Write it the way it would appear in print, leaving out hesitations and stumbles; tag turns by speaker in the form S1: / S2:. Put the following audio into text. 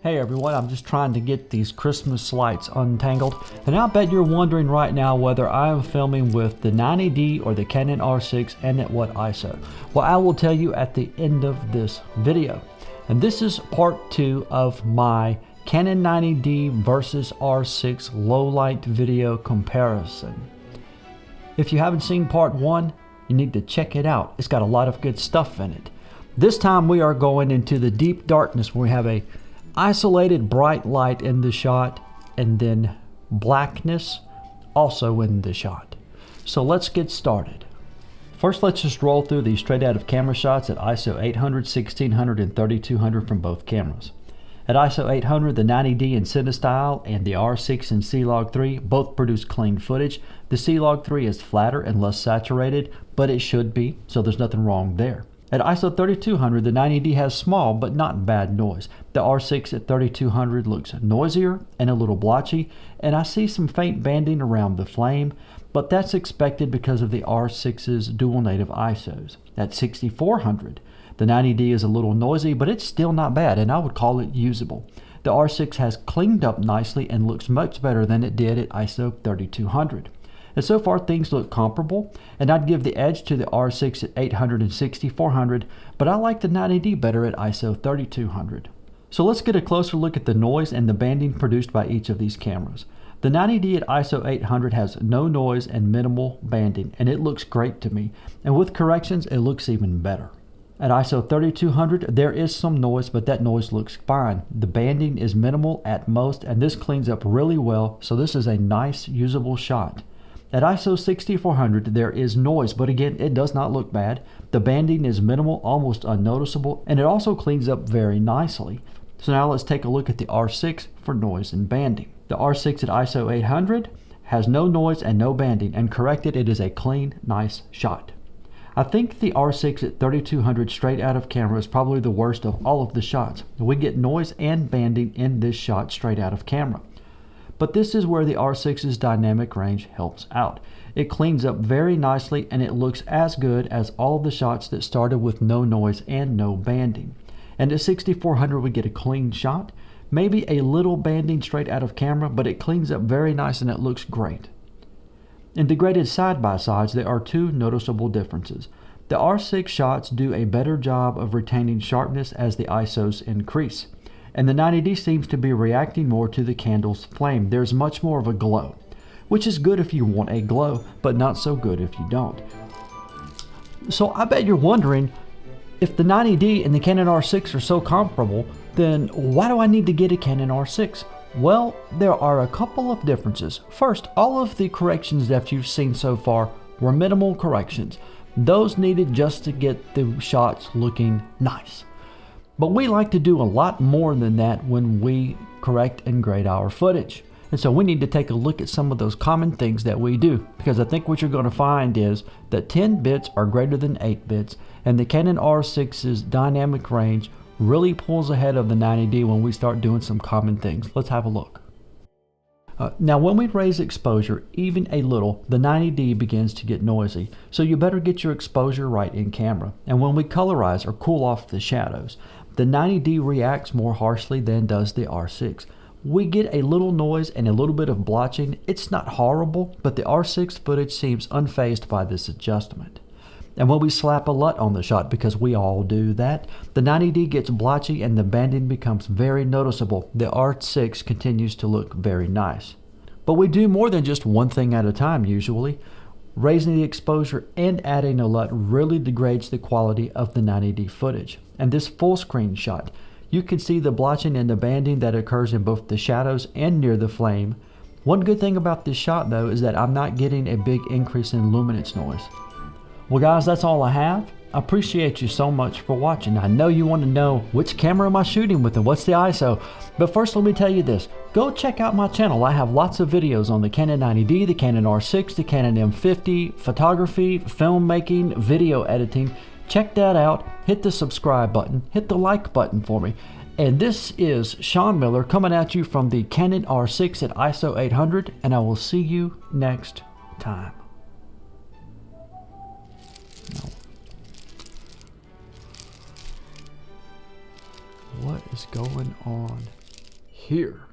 S1: Hey everyone, I'm just trying to get these Christmas lights untangled, and I bet you're wondering right now whether I am filming with the 90D or the Canon R6 and at what ISO. Well, I will tell you at the end of this video. And this is part 2 of my Canon 90D versus R6 low light video comparison. If you haven't seen part 1, you need to check it out. It's got a lot of good stuff in it. This time we are going into the deep darkness where we have a isolated bright light in the shot and then blackness also in the shot. So let's get started. First, let's just roll through these straight out of camera shots at ISO 800, 1600, and 3200 from both cameras. At ISO 800, the 90D in Cinestyle and the R6 in C-Log3 both produce clean footage. The C-Log3 is flatter and less saturated, but it should be, so there's nothing wrong there. At ISO 3200, the 90D has small but not bad noise. The R6 at 3200 looks noisier and a little blotchy, and I see some faint banding around the flame, but that's expected because of the R6's dual native ISOs. At 6400, the 90D is a little noisy, but it's still not bad, and I would call it usable. The R6 has cleaned up nicely and looks much better than it did at ISO 3200. And so far things look comparable, and I'd give the edge to the R6 at 800 and 6400, but I like the 90D better at ISO 3200. So let's get a closer look at the noise and the banding produced by each of these cameras. The 90D at ISO 800 has no noise and minimal banding, and it looks great to me, and with corrections it looks even better. At ISO 3200 there is some noise, but that noise looks fine. The banding is minimal at most, and this cleans up really well, so this is a nice usable shot. At ISO 6400 there is noise, but again it does not look bad. The banding is minimal, almost unnoticeable, and it also cleans up very nicely. So now let's take a look at the R6 for noise and banding. The R6 at ISO 800 has no noise and no banding, and corrected it is a clean, nice shot. I think the R6 at 3200 straight out of camera is probably the worst of all of the shots. We get noise and banding in this shot straight out of camera. But this is where the R6's dynamic range helps out. It cleans up very nicely and it looks as good as all of the shots that started with no noise and no banding. And at 6400 we get a clean shot, maybe a little banding straight out of camera, but it cleans up very nice and it looks great. In the graded side-by-sides there are two noticeable differences. The R6 shots do a better job of retaining sharpness as the ISOs increase, and the 90D seems to be reacting more to the candle's flame. There's much more of a glow, which is good if you want a glow, but not so good if you don't. So I bet you're wondering, if the 90D and the Canon R6 are so comparable, then why do I need to get a Canon R6? Well, there are a couple of differences. First, all of the corrections that you've seen so far were minimal corrections. Those needed just to get the shots looking nice. But we like to do a lot more than that when we correct and grade our footage. And so we need to take a look at some of those common things that we do, because I think what you're going to find is that 10 bits are greater than 8 bits, and the Canon R6's dynamic range really pulls ahead of the 90D when we start doing some common things. Let's have a look. Now when we raise exposure even a little, the 90D begins to get noisy, so you better get your exposure right in camera. And when we colorize or cool off the shadows, the 90D reacts more harshly than does the R6. We get a little noise and a little bit of blotching. It's not horrible, but the R6 footage seems unfazed by this adjustment. And when we slap a LUT on the shot, because we all do that, the 90D gets blotchy and the banding becomes very noticeable. The R6 continues to look very nice. But we do more than just one thing at a time usually. Raising the exposure and adding a LUT really degrades the quality of the 90D footage. And this full screen shot, you can see the blotching and the banding that occurs in both the shadows and near the flame. One good thing about this shot though is that I'm not getting a big increase in luminance noise. Well guys, that's all I have. I appreciate you so much for watching. I know you want to know which camera am I shooting with and what's the ISO, but first let me tell you this. Go check out my channel. I have lots of videos on the Canon 90D, the Canon R6, the Canon M50, photography, filmmaking, video editing. Check that out. Hit the subscribe button. Hit the like button for me. And this is Sean Miller coming at you from the Canon R6 at ISO 800, and I will see you next time. What is going on? here.